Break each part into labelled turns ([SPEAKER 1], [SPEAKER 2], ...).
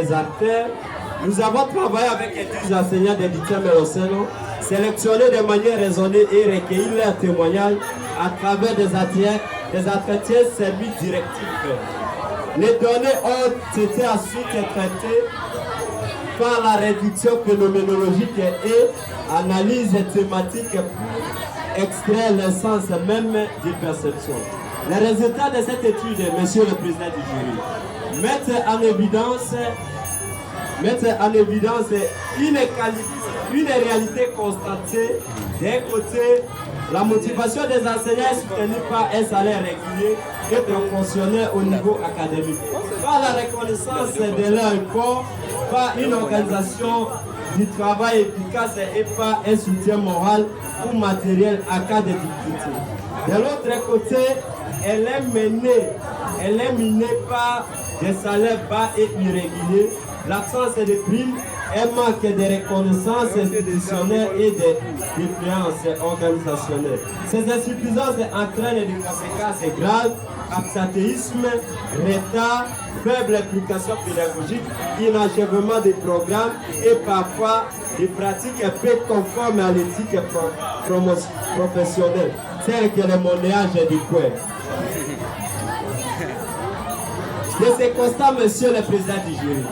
[SPEAKER 1] les acteurs, nous avons travaillé avec les enseignants des Mélosseno, sélectionné de manière raisonnée et recueilli leurs témoignages à travers des entretiens semi-directifs. Les données ont été ensuite traitées par la réduction phénoménologique et analyse thématique pour extraire l'essence même des perceptions. Les résultats de cette étude, Monsieur le Président du jury, mettent en évidence une réalité constatée. D'un côté, la motivation des enseignants est soutenue par un salaire régulier et proportionnel au niveau académique, par la reconnaissance de leur effort, par une organisation du travail efficace et par un soutien moral ou matériel à cas de difficulté. De l'autre côté, elle est minée par des salaires bas et irréguliers, l'absence de primes, un manque de reconnaissance institutionnelle et de défiance organisationnelle. Ces insuffisances entraînent des conséquences graves: absentéisme, retard, faible application pédagogique, inachèvement des programmes et parfois des pratiques peu conformes à l'éthique professionnelle, telles que le monnayage du coin. De ces constats, Monsieur le Président du jury,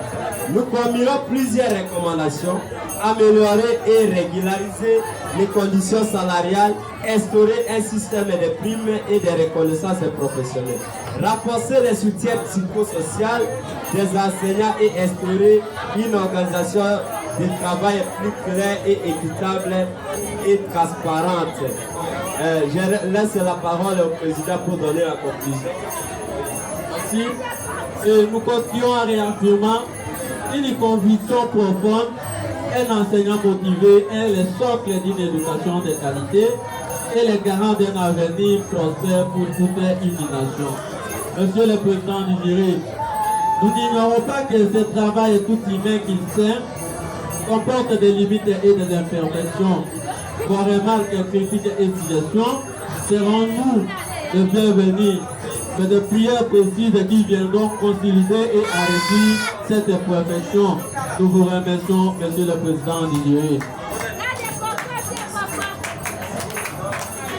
[SPEAKER 1] nous formulons plusieurs recommandations: améliorer et régulariser les conditions salariales, instaurer un système de primes et de reconnaissance professionnelle, renforcer le soutien psychosocial des enseignants et instaurer une organisation de travail plus claire et équitable et transparente. Je laisse la parole au Président pour donner la conclusion.
[SPEAKER 2] Merci. Et nous continuons à réaffirmer une conviction profonde: un enseignant motivé est le socle d'une éducation de qualité et le garant d'un avenir prospère pour toute une nation. Monsieur le Président du jury, nous n'ignorons pas que ce travail tout humain qu'il sert comporte des limites et des imperfections. Vos remarques, critiques et suggestions seront-nous les bienvenus, mais de prières précises qui viendront consolider et enrichir cette perfection. Nous vous remercions, Monsieur le Président du jury.